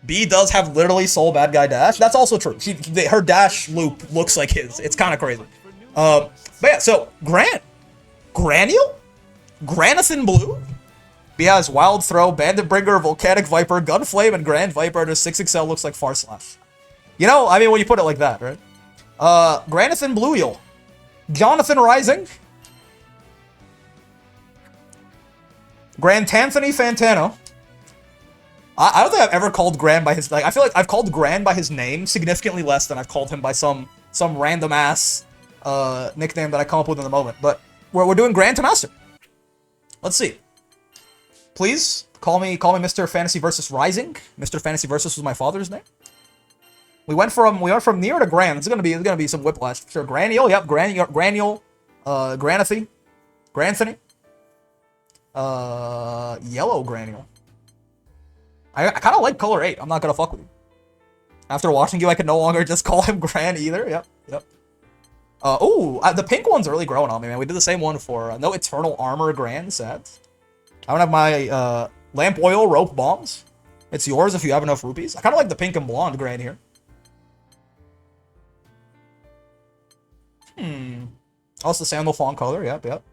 B does have literally sole bad guy dash. That's also true. Her dash loop looks like his. It's kind of crazy. But yeah, so Graniel? Granathan Blue? B has Wild Throw, Bandit Bringer, Volcanic Viper, Gunflame, and Grand Viper. And her 6XL looks like Far Slash. You know, I mean, when you put it like that, right? Granathan Blueal. Jonathan Rising. Granthany Fantano. I don't think I've ever called Gran by his, like, I feel like I've called Gran by his name significantly less than I've called him by some random ass nickname that I come up with in the moment. But we're doing Gran to Master. Let's see. Please call me Mr. Fantasy versus Rising. Mr. Fantasy versus was my father's name. We went from near to Gran. It's gonna be some whiplash. Sure, Graniel, yep, Graniel, Granathy, Granthany, yellow Graniel. I kind of like color 8. I'm not gonna fuck with you. After watching you, I can no longer just call him Gran either. Yep. The pink one's really growing on me, man. We did the same one for no Eternal Armor Gran sets. I don't have my Lamp Oil Rope Bombs. It's yours if you have enough rupees. I kind of like the pink and blonde Gran here. Oh, it's the Sandal Fawn color. Yep.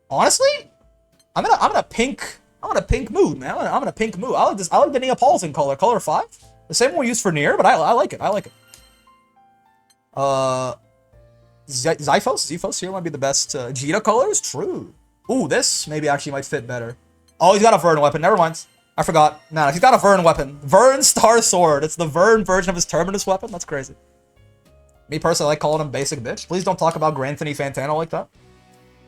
Honestly, I'm in a pink mood, man. I'm in a pink mood. I like this. I like the Neapolitan color 5. The same one we used for Nier, but I like it. Zyphos here might be the best. Vegeta colors, true. Ooh, this maybe actually might fit better. Oh, he's got a Vern weapon. Never mind. I forgot. Nah, he's got a Vern weapon. Vern Star Sword. It's the Vern version of his Terminus weapon. That's crazy. Me personally, I like calling him basic bitch. Please don't talk about Granthany Fantano like that.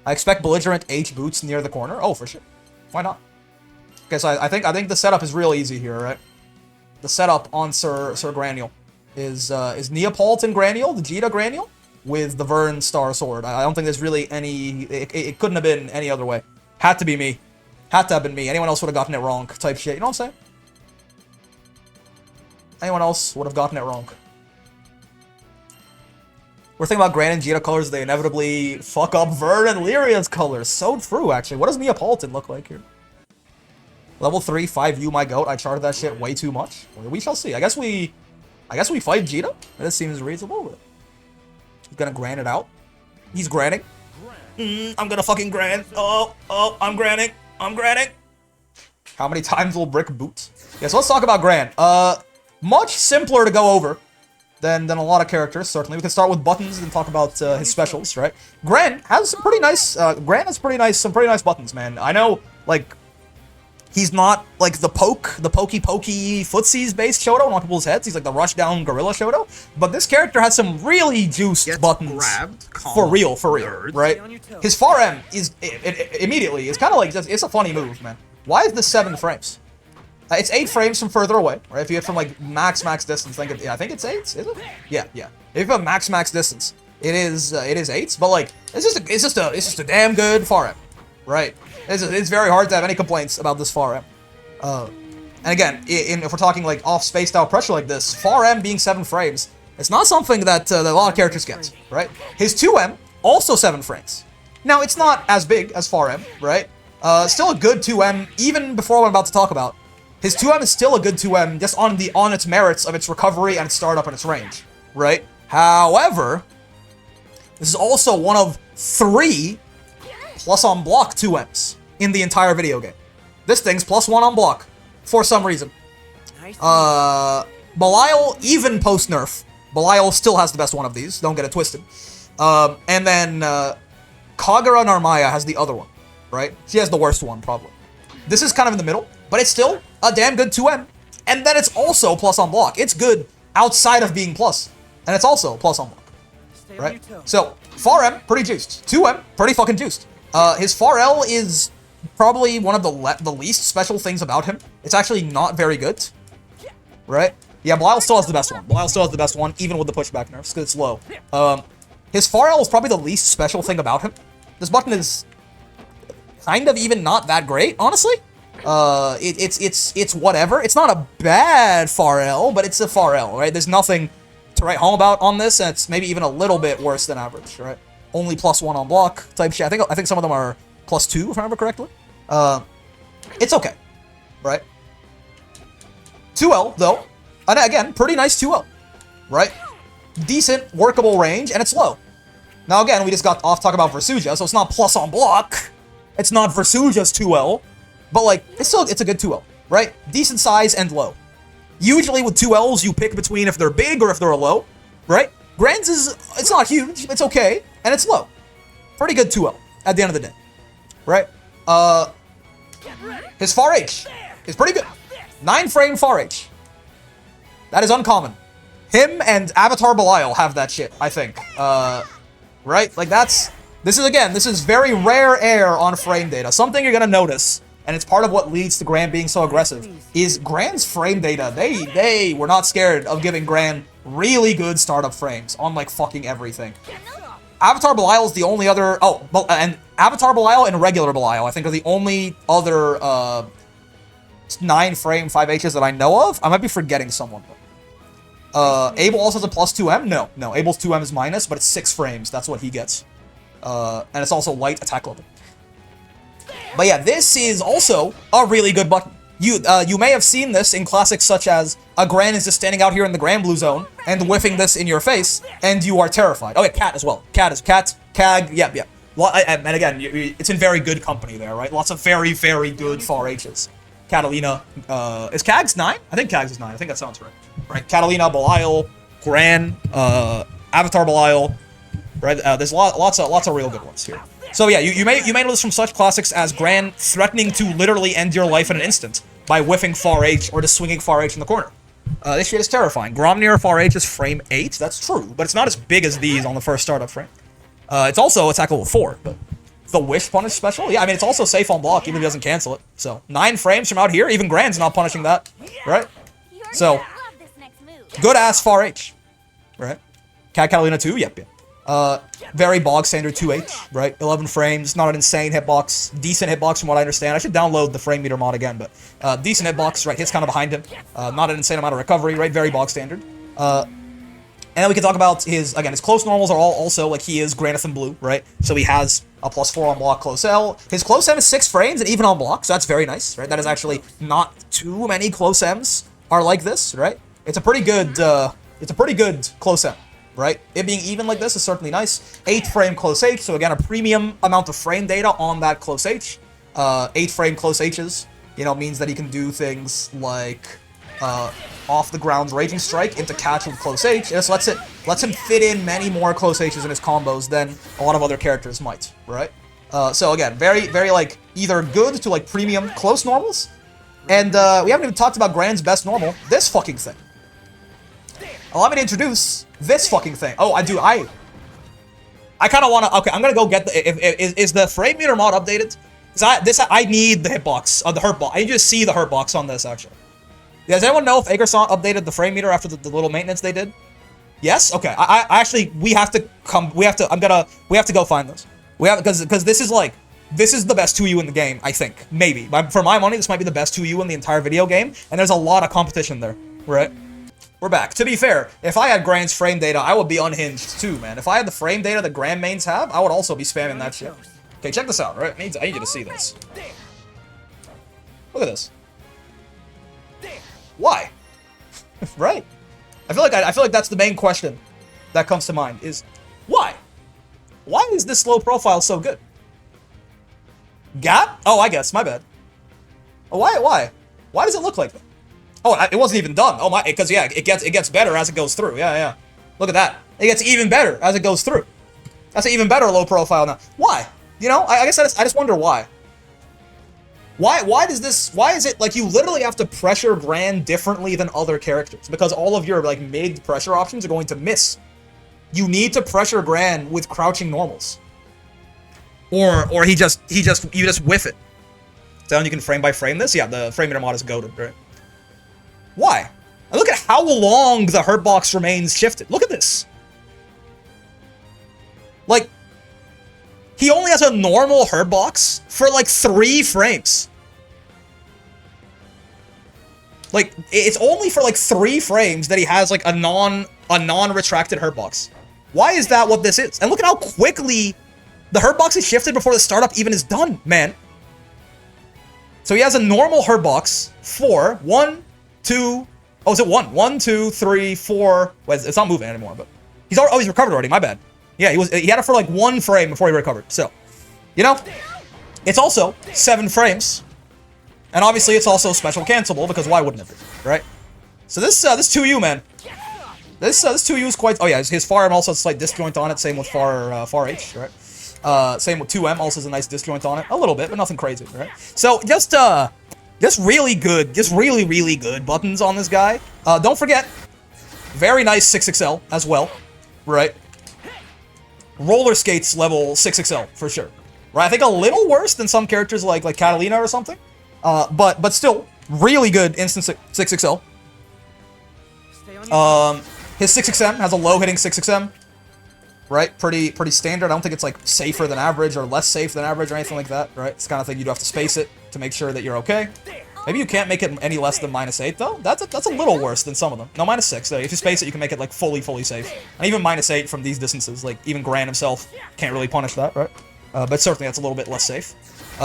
I expect belligerent H boots near the corner. Oh, for sure. Why not? Okay, so I think the setup is real easy here, right? The setup on Sir Graniel is Neapolitan Graniel, the Vegeta Graniel, with the Vern Star Sword. I don't think there's really any... It couldn't have been any other way. Had to be me. Had to have been me. Anyone else would have gotten it wrong type shit. You know what I'm saying? Anyone else would have gotten it wrong. We're thinking about Gran and Vegeta colors. They inevitably fuck up Vern and Lyria's colors. So true, actually. What does Neapolitan look like here? Level 3, 5U, my goat. I charted that shit way too much. We shall see. I guess we fight Vegeta. This seems reasonable. But he's gonna Gran it out. He's Granning. I'm gonna fucking Gran. Oh, I'm Granning. How many times will Brick boot? Yeah, so let's talk about Gran. Much simpler to go over than a lot of characters, certainly. We can start with buttons and talk about his specials, right? Gran has some pretty nice, some pretty nice buttons, man. I know, like, he's not, like, the pokey footsies based Shoto on people's heads. He's like the rushdown gorilla Shoto. But this character has some really juiced buttons. For real, right? His far M is, immediately, it's kind of like, it's a funny move, man. Why is this 7 frames? It's 8 frames from further away, right? If you hit from like max distance, I think it's 8. Is it? Yeah. If you have max distance, it is 8. But like, it's just a damn good far M, right? It's very hard to have any complaints about this far M. And again, if we're talking like off spaced out pressure like this, far M being 7 frames, it's not something that a lot of characters get, right? His 2M also 7 frames. Now it's not as big as far M, right? Still a good 2M even before what I'm about to talk about. His 2M is still a good 2M, just on its merits of its recovery and its startup and its range, right? However, this is also one of 3 plus on block 2Ms in the entire video game. This thing's +1 on block, for some reason. Belial, even post-nerf, Belial still has the best one of these, don't get it twisted. And then Kagura Narmaya has the other one, right? She has the worst one, probably. This is kind of in the middle, but it's still a damn good 2M. And then it's also plus on block. It's good outside of being plus. And it's also plus on block. Right? So, far M, pretty juiced. 2M, pretty fucking juiced. His far L is probably one of the least special things about him. It's actually not very good. Right? Yeah, Belial still has the best one. Belial still has the best one, even with the pushback nerfs, because it's low. His far L is probably the least special thing about him. This button is kind of even not that great, honestly. It's whatever. It's not a bad far L, but it's a far L, right? There's nothing to write home about on this, and it's maybe even a little bit worse than average, right? Only +1 on block type shit. I think some of them are +2, if I remember correctly. It's okay, right? 2L, though. And again, pretty nice 2L, right? Decent, workable range, and it's low. Now, again, we just got off talking about Versuja, so it's not plus on block. It's not Versuja's 2L, but, like, it's a good 2L, right? Decent size and low. Usually with 2Ls, you pick between if they're big or if they're low, right? Gran's it's not huge, it's okay, and it's low. Pretty good 2L at the end of the day, right? His far H is pretty good. 9-frame far H. That is uncommon. Him and Avatar Belial have that shit, I think. Right? Like, this is very rare air on frame data. Something you're gonna notice, and it's part of what leads to Gran being so aggressive, is Gran's frame data. They were not scared of giving Gran really good startup frames on, like, fucking everything. Avatar Belial is the only other... Oh, and Avatar Belial and regular Belial, I think, are the only other 9-frame 5Hs that I know of. I might be forgetting someone, though. Abel also has a plus 2M? No, Abel's 2M is minus, but it's 6 frames. That's what he gets. And it's also light attack level. But yeah, this is also a really good button. You may have seen this in classics such as a Gran is just standing out here in the Gran Blue Zone and whiffing this in your face, and you are terrified. Oh yeah, Cat as well. Cag, yep. And again, it's in very good company there, right? Lots of very, very good far H's. Catalina, is Cags 9? I think Cags is 9. I think that sounds right. Right, Catalina, Belial, Gran, Avatar Belial, right? There's lots of real good ones here. So yeah, you may know this from such classics as Gran threatening to literally end your life in an instant by whiffing far H or just swinging far H in the corner. This shit is terrifying. Gromnir far H is frame 8, that's true, but it's not as big as these on the first startup frame. It's also attack level 4, but the Wish punish special? Yeah, I mean, it's also safe on block, even if he doesn't cancel it. So, 9 frames from out here, even Gran's not punishing that, right? So, good-ass far H, right? Cat Catalina 2, yep. Very bog standard 2H, right? 11 frames, not an insane hitbox, decent hitbox from what I understand. I should download the frame meter mod again, but decent hitbox, right? Hits kind of behind him, not an insane amount of recovery, right? Very bog standard. And then we can talk about his close normals are all also, like, he is Granathan Blue, right? So he has a plus 4 on block close L. His close M is 6 frames and even on block, so that's very nice, right? That is actually not too many close M's are like this, right? It's a pretty good close M, right? It being even like this is certainly nice. 8-frame close H, so again, a premium amount of frame data on that close H. 8-frame close H's, means that he can do things like off the ground Raging Strike into catch with close H. It just lets him fit in many more close H's in his combos than a lot of other characters might, right? So again, very, very, like, either good to, like, premium close normals, and we haven't even talked about Gran's best normal, this fucking thing. Allow me to introduce this fucking thing. Oh, I kind of want to... Okay, I'm going to go get the... Is the frame meter mod updated? Because I need the hitbox, the hurt box. I need you to see the hurt box on this, actually. Does anyone know if Agerson updated the frame meter after the little maintenance they did? Yes? Okay. I actually... We have to go find this. Because this is the best 2U in the game, I think. Maybe. For my money, this might be the best 2U in the entire video game, and there's a lot of competition there, right? We're back. To be fair, if I had Gran's frame data, I would be unhinged too, man. If I had the frame data that Gran mains have, I would also be spamming that shit. Okay, check this out, right? I need you to see this. Look at this. Why? Right? I feel like that's the main question that comes to mind is why? Why is this low profile so good? Gap? Oh, I guess. My bad. Oh, why? Why does it look like that? Oh, it wasn't even done. Oh my, because yeah, it gets better as it goes through. Yeah. Look at that. It gets even better as it goes through. That's an even better low profile now. Why? I guess I just wonder why. Why is it like you literally have to pressure Gran differently than other characters? Because all of your like mid pressure options are going to miss. You need to pressure Gran with crouching normals. Or you just whiff it. So then you can frame by frame this? Yeah, the frame meter mod is goated, right? Why? And look at how long the hurt box remains shifted. Look at this. Like, he only has a normal hurt box for like 3 frames. Like, it's only for like 3 frames that he has like a non-retracted hurt box. Why is that what this is? And look at how quickly the hurt box is shifted before the startup even is done, man. So he has a normal hurt box for 1, 2. Oh, is it 1? 1, 2, 3, 4. Wait, it's not moving anymore, but he's recovered already. My bad. Yeah, he had it for like 1 frame before he recovered. So, you know, it's also 7 frames, and obviously it's also special cancelable because why wouldn't it be, right? So this 2U, man. This 2U is quite. Oh yeah, his far M also has a slight disjoint on it. Same with far H, right? Same with 2M also has a nice disjoint on it, a little bit, but nothing crazy, right? So just really good, just really good buttons on this guy. Don't forget, very nice 6XL as well, right? Roller skates level 6XL for sure, right? I think a little worse than some characters like Catalina or something, but still really good instant 6XL. His 6XM has a low hitting 6XM, right? Pretty standard. I don't think it's like safer than average or less safe than average or anything like that, right? It's the kind of thing you'd have to space it to make sure that you're okay. Maybe you can't make it any less than -8 though. That's a little worse than some of them. No, -6 though. If you space it, you can make it like fully safe. And even -8 from these distances, like even Gran himself can't really punish that, right? But certainly that's a little bit less safe.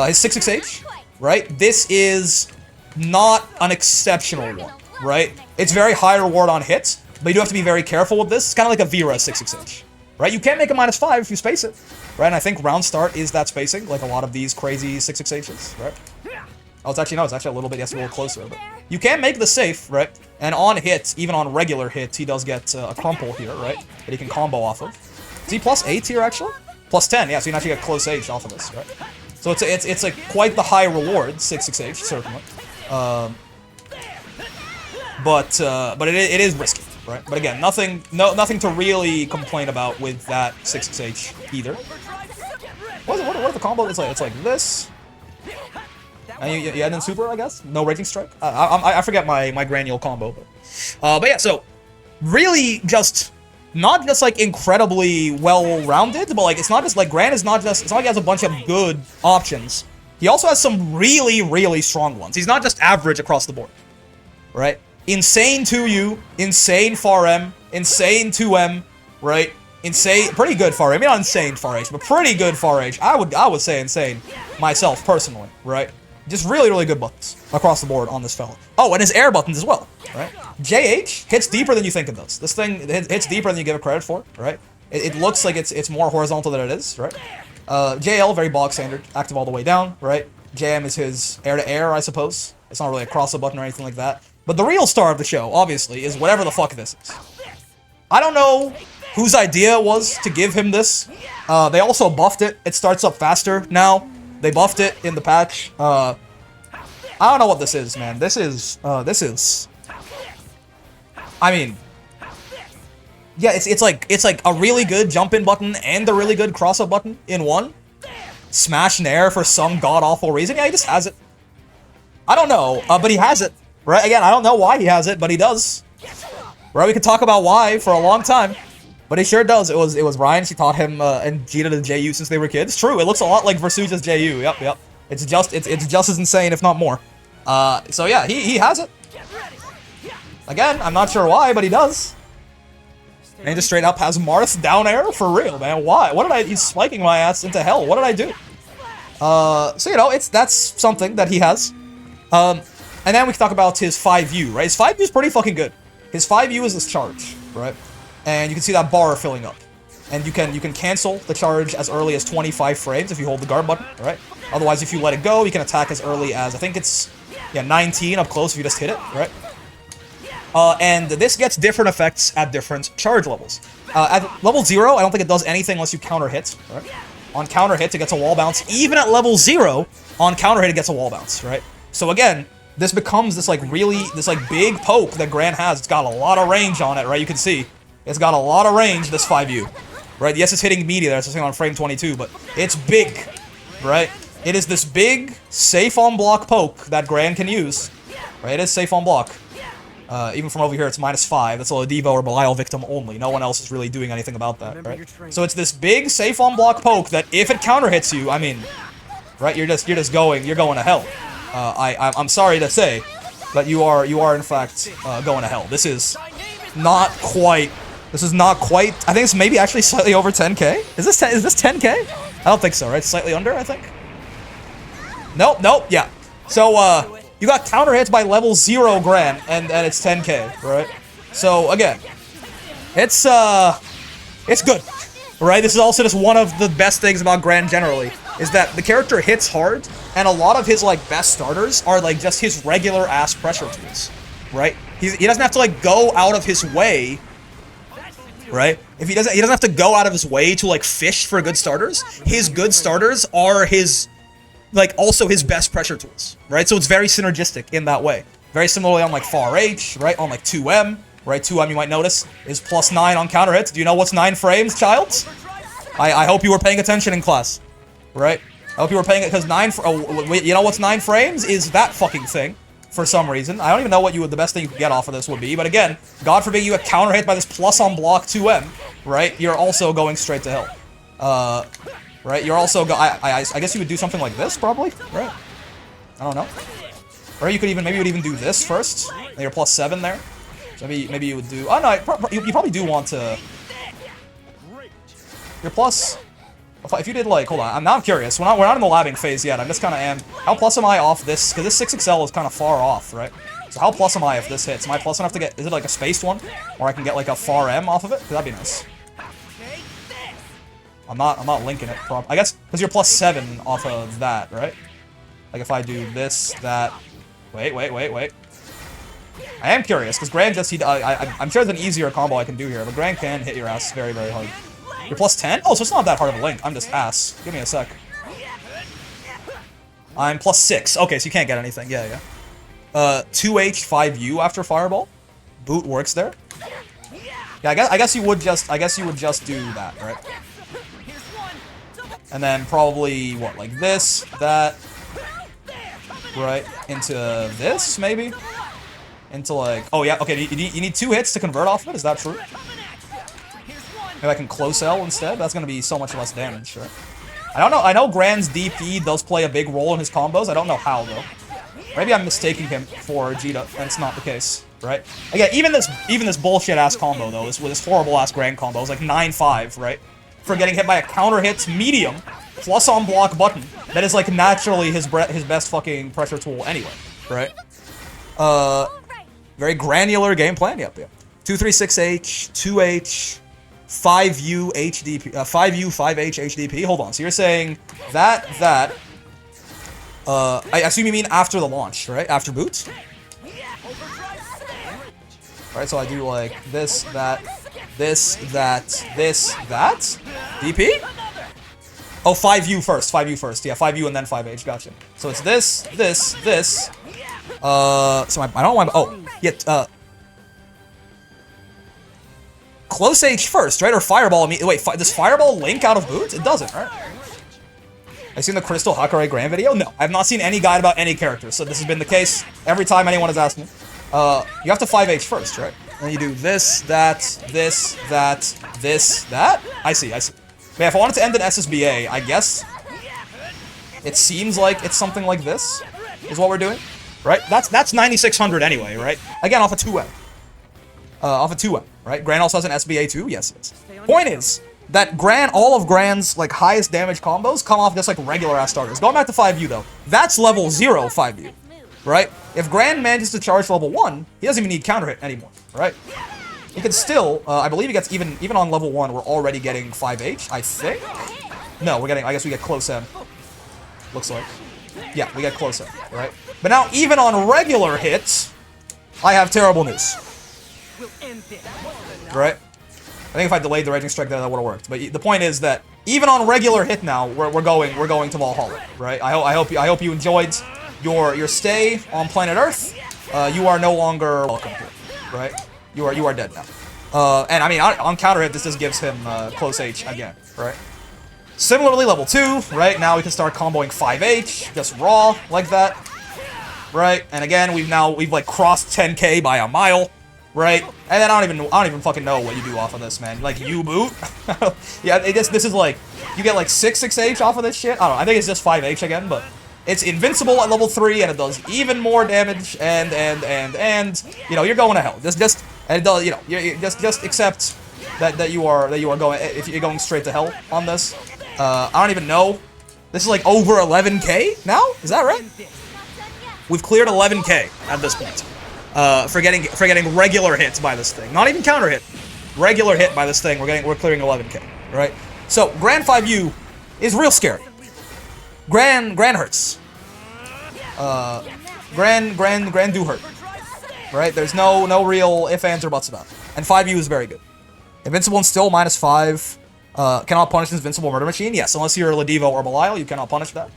His 6XH, right? This is not an exceptional one, right? It's very high reward on hits, but you do have to be very careful with this. It's kind of like a Vera 6XH, right? You can't make a -5 if you space it, right? And I think round start is that spacing, like a lot of these crazy 6XHs, right? Oh, it's actually a little bit, yes, a little closer, but you can make the safe, right? And on hits, even on regular hits, he does get a crumple here, right? That he can combo off of. Is he +8 here, actually? +10, yeah, so you can actually get close H off of this, right? So it's like quite the high reward, 6XH, certainly. But it is risky, right? But again, nothing to really complain about with that 6XH either. What are the combo? It's like this. And you end in super, I guess. No raging strike. I forget my Graniel combo, but yeah. So really, just not just like incredibly well-rounded, but like it's not just like Gran is not just. It's not like he has a bunch of good options. He also has some really strong ones. He's not just average across the board, right? Insane 2U, insane far M, insane 2M, right? Insane, pretty good far M. Maybe not insane far H, but pretty good far H. I would say insane myself personally, right? Just really good buttons across the board on this fella. Oh, and his air buttons as well, right? JH hits deeper than you think it does. This thing hits deeper than you give it credit for, right? It looks like it's more horizontal than it is, right? JL, very bog standard, active all the way down, right? JM is his air-to-air, I suppose. It's not really a cross-up button or anything like that. But the real star of the show, obviously, is whatever the fuck this is. I don't know whose idea it was to give him this. They also buffed it. It starts up faster now. They buffed it in the patch. I don't know what this is, man. This is... I mean... Yeah, it's like a really good jump-in button and a really good cross-up button in one. Smash Nair for some god-awful reason. Yeah, he just has it. I don't know, but he has it. Right? Again, I don't know why he has it, but he does. Right? We could talk about why for a long time, but he sure does. It was Ryan. She taught him and Gina to JU since they were kids. True. It looks a lot like Versucha's JU. Yep. It's just as insane, if not more. So yeah, he has it. Again, I'm not sure why, but he does. And he just straight up has Marth down air for real, man. Why? What did I? He's spiking my ass into hell. What did I do? So you know, that's something that he has. And then we can talk about his 5U, right? His 5U is pretty fucking good. His 5U is this charge, right? And you can see that bar filling up. And you can cancel the charge as early as 25 frames if you hold the guard button, right? Otherwise, if you let it go, you can attack as early as, I think it's, 19 up close if you just hit it, right? And this gets different effects at different charge levels. At level 0, I don't think it does anything unless you counter hit, right? On counter hit, it gets a wall bounce. Even at level 0, on counter hit, it gets a wall bounce, right? So again, this becomes this big poke that Gran has. It's got a lot of range on it, right? You can see. It's got a lot of range, this 5U. Right? Yes, it's hitting media there, it's on frame 22, but it's big, right? It is this big, safe on block poke that Gran can use. Right? It is safe on block. Even from over here, it's -5. That's a Devo or Belial victim only. No one else is really doing anything about that, right? So it's this big, safe on block poke that if it counter hits you, I mean, right? You're going to hell. I'm sorry to say, but you are in fact going to hell. This is not quite. I think it's maybe actually slightly over 10k. Is this 10k? I don't think so, right? Slightly under, I think. Nope. Yeah. So you got counter hits by level 0 Gran, and it's 10k, right? So, again, it's good, right? This is also just one of the best things about Gran generally, is that the character hits hard, and a lot of his, like, best starters are, like, just his regular-ass pressure tools, right? He doesn't have to, like, go out of his way, right? If he doesn't have to go out of his way to, like, fish for good starters. His good starters are his, like, also his best pressure tools, right? So it's very synergistic in that way. Very similarly on, like, Far H, right? On, like, 2M, right? 2M, you might notice, is +9 on counter hits. Do you know what's 9 frames, child? I hope you were paying attention in class, right? I hope you were paying it, because you know what's 9 frames? Is that fucking thing. For some reason. I don't even know what the best thing you could get off of this would be, but again, God forbid you get counter hit by this plus on block 2M, right? You're also going straight to hell. Right? You're also I guess you would do something like this, probably, right? I don't know. Or you could even, maybe you would even do this first, and you're +7 there. So maybe you would do, oh no, you probably do want to, you're plus, if you did, like, hold on, now I'm curious. We're not in the labbing phase yet. I'm just kind of how plus am I off this? Because this 6XL is kind of far off, right? So how plus am I if this hits? Am I plus enough to get, is it like a spaced one? Or I can get like a far M off of it? That'd be nice. I'm not linking it, I guess, because you're +7 off of that, right? Like if I do this, that, wait. I am curious, because Gran just, I'm sure there's an easier combo I can do here, but Gran can hit your ass very, very hard. You're +10? Oh, so it's not that hard of a link. I'm just ass. Give me a sec. I'm +6. Okay, so you can't get anything. Yeah. 2H, 5U after Fireball. Boot works there. Yeah, I guess you would just do that, right? And then probably what, like this, that, right? Into this, maybe? Into like, oh yeah, okay, you need 2 hits to convert off of it, is that true? Maybe I can close L instead? That's gonna be so much less damage, right? I don't know, I know Gran's DP does play a big role in his combos, I don't know how though. Maybe I'm mistaking him for Vegeta, and it's not the case, right? Again, even this bullshit-ass combo though, with this horrible-ass Gran combo, is like 9-5, right? For getting hit by a counter hits medium, plus on block button, that is like naturally his best fucking pressure tool anyway, right? Very granular game plan, yep. 236H, 2H, 5U HDP, 5U, 5H HDP. Hold on, so you're saying that, I assume you mean after the launch, right? After boots? Alright, so I do like this, that, this, that, DP? Oh, 5U first, yeah, 5U and then 5H, gotcha. So it's this, so I don't want, oh, yeah, close H first, right? Or Fireball, wait, does Fireball link out of boots? It doesn't, right? I've seen the Crystal Hakare Gran video? No, I've not seen any guide about any character, so this has been the case every time anyone has asked me. You have to 5H first, right? And you do this, that, that. I see. Man, if I wanted to end an SSBA, I guess it seems like it's something like this, is what we're doing, right? That's 9600 anyway, right? Again, off a 2M. Right? Gran also has an SBA too? Yes. Point is that all of Gran's like highest damage combos come off just like regular ass starters. Going back to 5U though, that's level 0 5U, right? If Gran manages to charge level 1, he doesn't even need counter hit anymore, right? He can still, I believe he gets even on level 1, we're already getting 5H, I think? No, I guess we get close M. Looks like. Yeah, we get close M, right? But now, even on regular hits, I have terrible news. Right? I think if I delayed the Raging Strike there, that would have worked. But the point is that, even on regular hit now, we're going to Valhalla, right? I hope you enjoyed your stay on planet Earth. You are no longer welcome here, right? You are dead now. And I mean, on counter hit, this just gives him close H again, right? Similarly, level 2, right? Now we can start comboing 5H, just raw, like that, right? And again, we've like crossed 10k by a mile, right? And then I don't even fucking know what you do off of this, man. Like, U-boot? Yeah, this is like, you get like 6H off of this shit? I don't know, I think it's just 5H again, but it's invincible at level 3, and it does even more damage, and, you know, you're going to hell. And it does, you know, you just accept that you are going, if you're going straight to hell on this. I don't even know. This is like over 11k now? Is that right? we've cleared 11k at this point. For getting regular hits by this thing. Not even counter hit. Regular hit by this thing, we're clearing 11k, right? So, Gran 5U is real scary. Gran hurts. Gran do hurt. Right? There's no real ifs, ands, or buts about it. And 5U is very good. Invincible and still, -5. Cannot punish Invincible Murder Machine. Yes, unless you're Ladivo or Belial, you cannot punish that.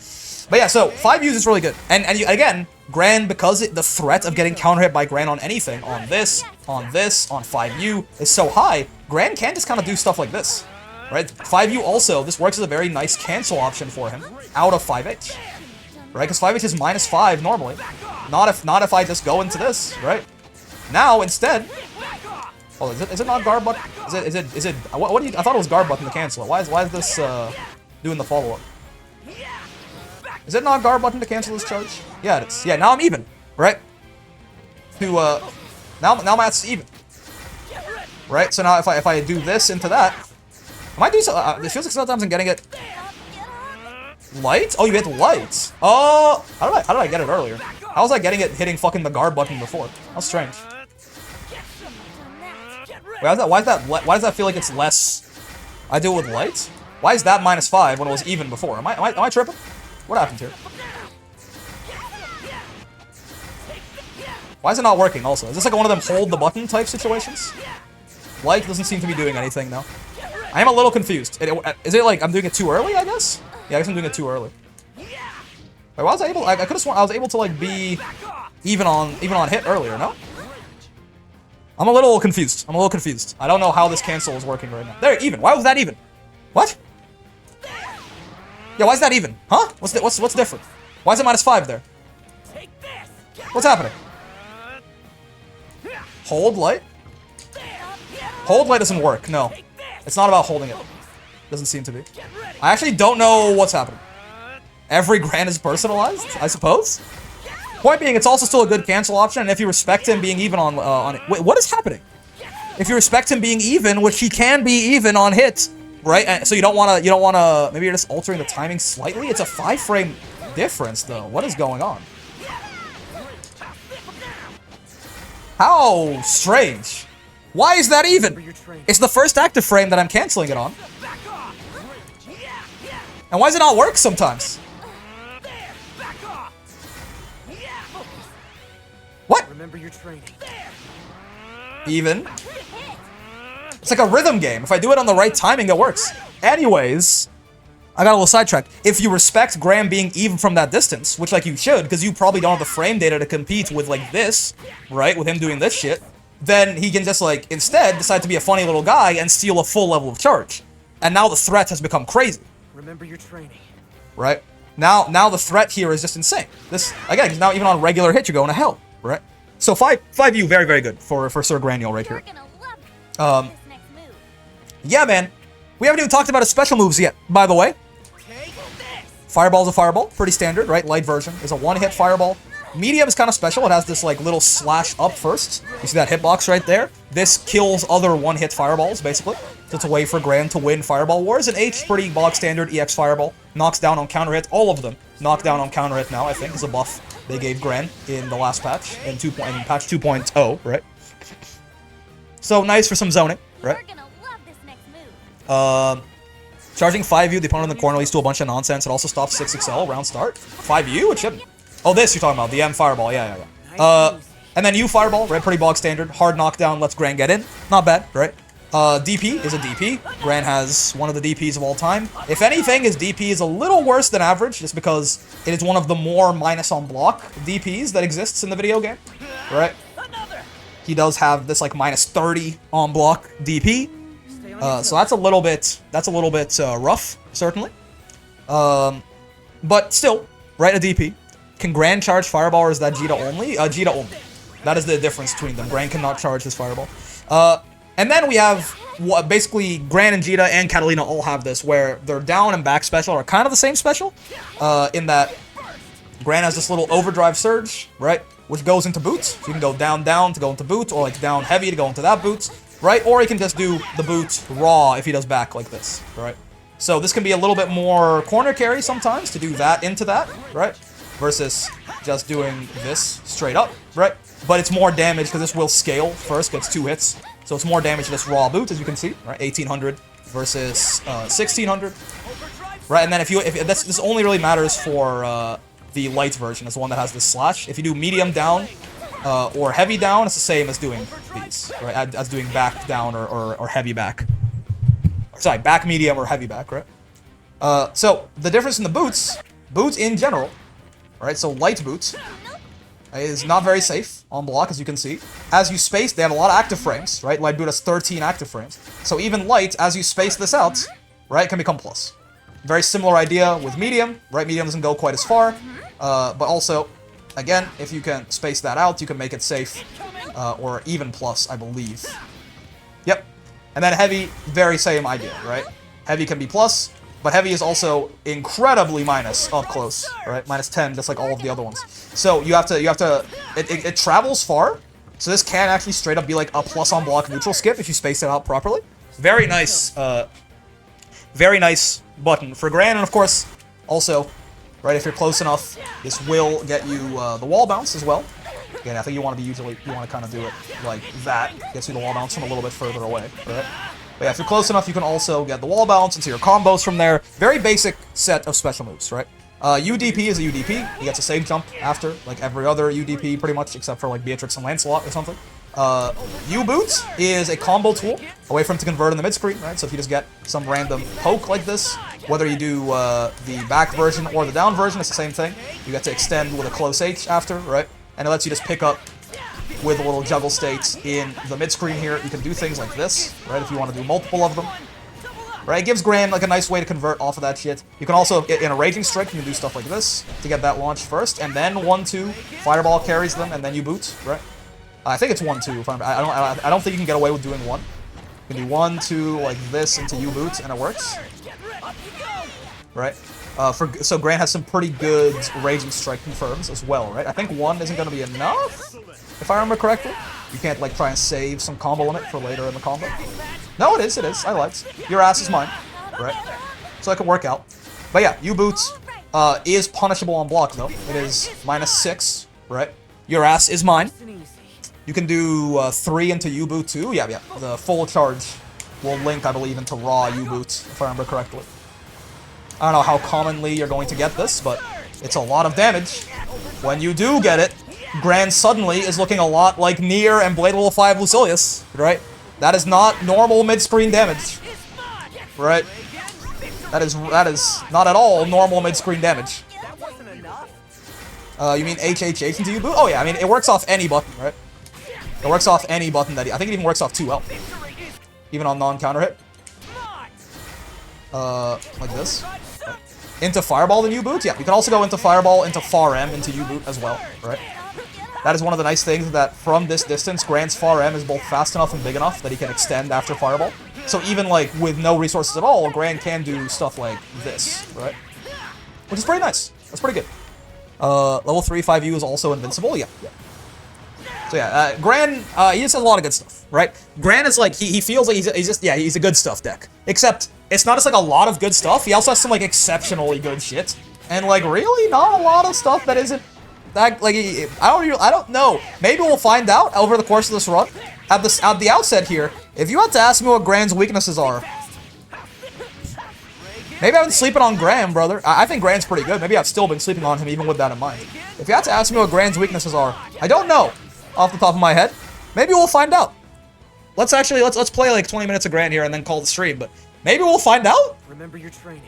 But yeah, so 5U is really good. And again, Gran, because the threat of getting counter hit by Gran on anything, on this, on 5U, is so high, Gran can just kind of do stuff like this. Right? 5U also, this works as a very nice cancel option for him out of 5H. Right? Because 5H is -5 normally. Not if I just go into this, right? Now, instead... Oh, is it not guard button? Is it what do you... I thought it was guard button to cancel it. Why is this doing the follow-up? Is it not guard button to cancel this charge? Yeah, it is. Yeah, now I'm even, right? Now my ass is even. Right? So now if I do this into that... Am I doing so? It feels like sometimes I'm getting it... Light? Oh, you hit light. Oh, how did I get it earlier? How was I getting it hitting fucking the guard button before? That's strange. Wait, why does that feel like it's less? I do it with light? Why is that -5 when it was even before? Am I tripping? What happened here? Why is it not working also? Is this like one of them hold the button type situations? Light doesn't seem to be doing anything now. I am a little confused. Is it like I'm doing it too early, I guess? Yeah, I guess I'm doing it too early. Wait, why was I able? I could have sworn I was able to like be even on hit earlier. No, I'm a little confused. I don't know how this cancel is working right now. There, even. Why was that even? What? Yeah, why is that even? Huh? What's different? Why is it -5 there? What's happening? Hold light. Hold light doesn't work. No, it's not about holding it. Doesn't seem to be. I actually don't know what's happening. Every Gran is personalized, I suppose. Point being, it's also still a good cancel option, and if you respect him being even on it. Wait, what is happening? If you respect him being even, which he can be even on hit, right? So you don't wanna. Maybe you're just altering the timing slightly. It's a 5-frame difference, though. What is going on? How strange. Why is that even? It's the first active frame that I'm canceling it on. And why does it not work sometimes? What? Remember your training. Even. It's like a rhythm game. If I do it on the right timing, it works. Anyways, I got a little sidetracked. If you respect Gran being even from that distance, which like you should, because you probably don't have the frame data to compete with like this, right? With him doing this shit, then he can just like instead decide to be a funny little guy and steal a full level of charge. And now the threat has become crazy. Remember your training. Right? Now the threat here is just insane. This again, now even on regular hit, you're going to hell, right? So 5U, very, very good for Sir Graniel right here. Yeah, man. We haven't even talked about his special moves yet, by the way. Fireball's a fireball, pretty standard, right? Light version is a one-hit fireball. Medium is kind of special. It has this like little slash up first. You see that hitbox right there? This kills other one-hit fireballs, basically. So it's a way for Gran to win Fireball Wars. And H, pretty bog standard EX Fireball. Knocks down on counter hit. All of them knock down on counter hit now, I think, is a buff they gave Gran in the last patch. In patch 2.0, right? So nice for some zoning, right? Charging 5U, the opponent in the corner leads to a bunch of nonsense. It also stops 6XL round start. 5U? It shouldn't. Oh, this you're talking about. The M Fireball. Yeah. And then U Fireball, right? Pretty bog standard. Hard knockdown lets Gran get in. Not bad, right? DP is a DP. Gran has one of the DPs of all time. If anything, his DP is a little worse than average, just because it is one of the more minus on block DPs that exists in the video game, right? He does have this like -30 on block DP. So that's a little bit rough, certainly. But still, right, a DP. Can Gran charge Fireball or is that Jita only? Jita only. That is the difference between them. Gran cannot charge his Fireball. And then we have, basically, Gran and Jita and Catalina all have this, where their down and back special are kind of the same special, in that Gran has this little overdrive surge, right, which goes into boots. So you can go down to go into boot, or like down heavy to go into that boot, right? Or he can just do the boot raw if he does back like this, right? So this can be a little bit more corner carry sometimes to do that into that, right? versus just doing this straight up, right? But it's more damage because this will scale first, gets 2 hits. So it's more damage to this raw boot, as you can see, right? 1800 versus 1600, right? And then if this only really matters for the light version, is the one that has this slash. If you do medium down or heavy down, it's the same as doing these, right? As doing back down or heavy back. Sorry, back medium or heavy back, right? So the difference in the boots in general, right? So light boots is not very safe on block, as you can see. As you space, they have a lot of active frames, right? Light boot has 13 active frames. So even light, as you space this out, right, can become plus. Very similar idea with medium, right? Medium doesn't go quite as far, but also, again, if you can space that out, you can make it safe, or even plus, I believe. Yep. And then heavy, very same idea, right? Heavy can be plus, but heavy is also incredibly minus up close, right? Minus 10, just like all of the other ones. So you have to, it travels far, so this can actually straight up be like a plus on block neutral skip if you space it out properly. Very nice button for Gran, and of course, also, right, if you're close enough, this will get you the wall bounce as well. Again, I think you want to kind of do it like that. Gets you the wall bounce from a little bit further away, right? But yeah, if you're close enough, you can also get the wall bounce into your combos from there. Very basic set of special moves, right? UDP is a UDP. He gets a save jump after, like every other UDP pretty much, except for like Beatrix and Lancelot or something. U-Boot is a combo tool, a way for him to convert in the mid-screen, right? So if you just get some random poke like this, whether you do the back version or the down version, it's the same thing. You get to extend with a close H after, right? And it lets you just pick up with a little juggle state in the mid-screen here. You can do things like this, right, if you want to do multiple of them. Right, it gives Gran like a nice way to convert off of that shit. You can also, in a Raging Strike, you can do stuff like this to get that launch first, and then 1-2, Fireball carries them, and then you boot, right? I think it's 1-2, if I don't think you can get away with doing 1. You can do 1-2 like this into U-boot, and it works. Right? So Gran has some pretty good Raging Strike confirms as well, right? I think 1 isn't going to be enough, if I remember correctly. You can't, like, try and save some combo limit for later in the combo. No, it is, I lied. Your ass is mine, right? So that could work out. But yeah, U-boot is punishable on block, though. It is -6, right? Your ass is mine. You can do 3 into U-boot, too. Yeah. The full charge will link, I believe, into raw U-boot, if I remember correctly. I don't know how commonly you're going to get this, but it's a lot of damage. When you do get it, Gran suddenly is looking a lot like Nier and Blade Level 5 Lucilius, right? That is not normal mid-screen damage, right? That is not at all normal mid-screen damage. You mean HHH into U-boot? Oh yeah, I mean, it works off any button, right? It works off any button that I think it even works off 2L. Even on non-counter hit. Like this. Right. Into Fireball then U-boot? Yeah, you can also go into Fireball, into Far M, into U-boot as well, right? That is one of the nice things, that from this distance, Gran's Far M is both fast enough and big enough that he can extend after Fireball. So even, like, with no resources at all, Gran can do stuff like this, right? Which is pretty nice. That's pretty good. Level 3 5U is also invincible? Yeah. So yeah, Gran, he just has a lot of good stuff, right? Gran is like, he feels like he's a good stuff deck. Except, it's not just like a lot of good stuff, he also has some like exceptionally good shit. And like, really not a lot of stuff that isn't that, like, I don't know. Maybe we'll find out over the course of this run. At the outset here, if you had to ask me what Gran's weaknesses are, maybe I've been sleeping on Gran, brother. I think Gran's pretty good. Maybe I've still been sleeping on him even with that in mind. If you had to ask me what Gran's weaknesses are, I don't know off the top of my head. Maybe we'll find out. Let's play like 20 minutes of Gran here and then call the stream, but maybe we'll find out. Remember your training.